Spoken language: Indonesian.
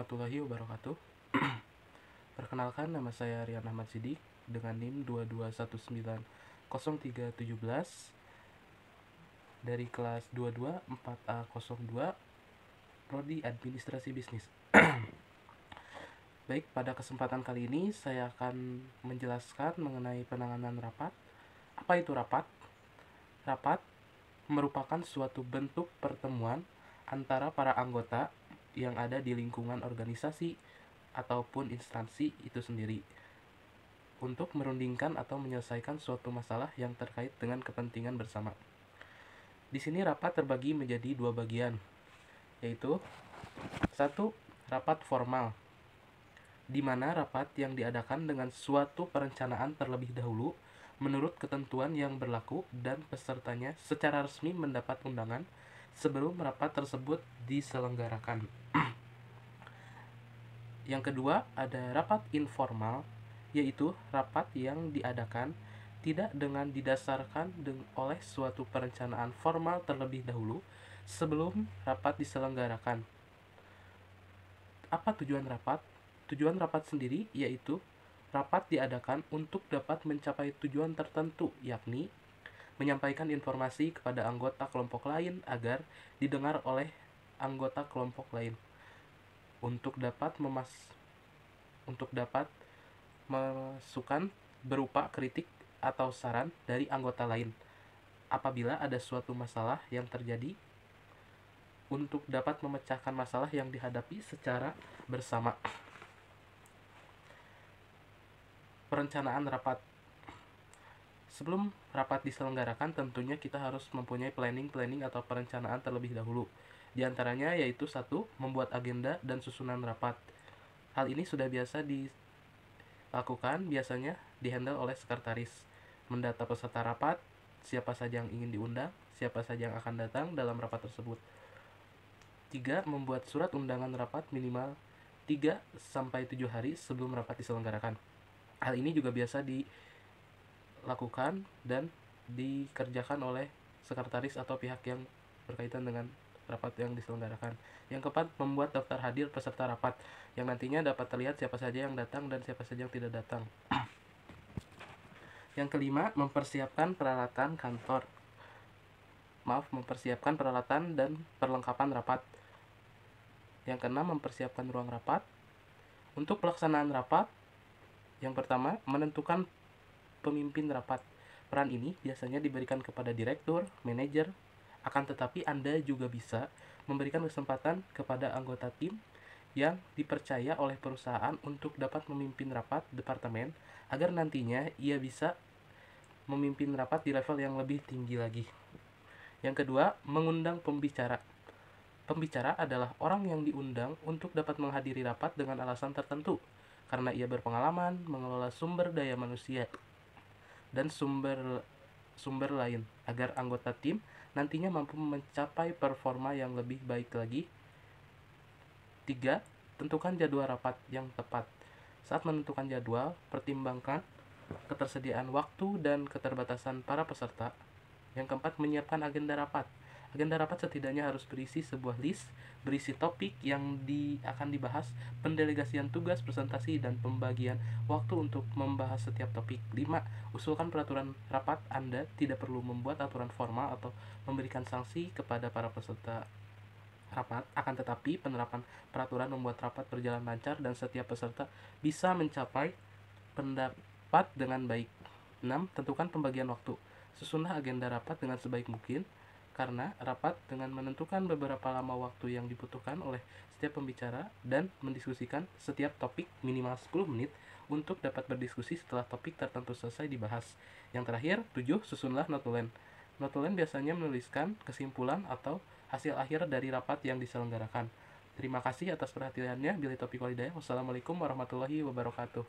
warahmatullahi wabarakatuh. Perkenalkan, nama saya Rian Ahmad Sidik dengan NIM 221903711 dari kelas 224A02 Prodi Administrasi Bisnis. Baik, pada kesempatan kali ini saya akan menjelaskan mengenai penanganan rapat. Apa itu rapat? Rapat merupakan suatu bentuk pertemuan antara para anggota yang ada di lingkungan organisasi ataupun instansi itu sendiri untuk merundingkan atau menyelesaikan suatu masalah yang terkait dengan kepentingan bersama. Di sini rapat terbagi menjadi dua bagian, yaitu satu, rapat formal, di mana rapat yang diadakan dengan suatu perencanaan terlebih dahulu menurut ketentuan yang berlaku dan pesertanya secara resmi mendapat undangan sebelum rapat tersebut diselenggarakan. Yang kedua, ada rapat informal, yaitu rapat yang diadakan tidak dengan didasarkan oleh suatu perencanaan formal terlebih dahulu sebelum rapat diselenggarakan. Apa tujuan rapat? Tujuan rapat sendiri yaitu rapat diadakan untuk dapat mencapai tujuan tertentu, yakni menyampaikan informasi kepada anggota kelompok lain agar didengar oleh anggota kelompok lain, untuk dapat masukan berupa kritik atau saran dari anggota lain apabila ada suatu masalah yang terjadi, untuk dapat memecahkan masalah yang dihadapi secara bersama. Perencanaan rapat. Sebelum rapat diselenggarakan, tentunya kita harus mempunyai planning atau perencanaan terlebih dahulu. Di antaranya yaitu satu, membuat agenda dan susunan rapat. Hal ini sudah biasa dilakukan, biasanya dihandle oleh sekretaris. Mendata peserta rapat, siapa saja yang ingin diundang, siapa saja yang akan datang dalam rapat tersebut. 3. Membuat surat undangan rapat minimal 3-7 hari sebelum rapat diselenggarakan. Hal ini juga biasa dilakukan dan dikerjakan oleh sekretaris atau pihak yang berkaitan dengan rapat yang diselenggarakan. Yang keempat, membuat daftar hadir peserta rapat yang nantinya dapat terlihat siapa saja yang datang dan siapa saja yang tidak datang. Yang kelima, mempersiapkan peralatan dan perlengkapan rapat. Yang keenam, mempersiapkan ruang rapat. Untuk pelaksanaan rapat, yang pertama, menentukan pemimpin rapat. Peran ini biasanya diberikan kepada direktur, manajer, akan tetapi Anda juga bisa memberikan kesempatan kepada anggota tim yang dipercaya oleh perusahaan untuk dapat memimpin rapat departemen agar nantinya ia bisa memimpin rapat di level yang lebih tinggi lagi. Yang kedua, mengundang pembicara. Pembicara adalah orang yang diundang untuk dapat menghadiri rapat dengan alasan tertentu, karena ia berpengalaman mengelola sumber daya manusia dan sumber lain, agar anggota tim nantinya mampu mencapai performa yang lebih baik lagi. 3. Tentukan jadwal rapat yang tepat. Saat menentukan jadwal, pertimbangkan ketersediaan waktu dan keterbatasan para peserta. Yang keempat, menyiapkan agenda rapat. Agenda rapat setidaknya harus berisi sebuah list, berisi topik yang akan dibahas, pendelegasian tugas, presentasi, dan pembagian waktu untuk membahas setiap topik. 5. Usulkan peraturan rapat. Anda tidak perlu membuat aturan formal atau memberikan sanksi kepada para peserta rapat, akan tetapi penerapan peraturan membuat rapat berjalan lancar dan setiap peserta bisa mencapai pendapat dengan baik. 6. Tentukan pembagian waktu. Susunlah agenda rapat dengan sebaik mungkin, karena rapat dengan menentukan beberapa lama waktu yang dibutuhkan oleh setiap pembicara dan mendiskusikan setiap topik minimal 10 menit untuk dapat berdiskusi setelah topik tertentu selesai dibahas. Yang terakhir, 7. Susunlah notulen. Notulen biasanya menuliskan kesimpulan atau hasil akhir dari rapat yang diselenggarakan. Terima kasih atas perhatiannya. Billahi taufiq wal hidayah. Wassalamualaikum warahmatullahi wabarakatuh.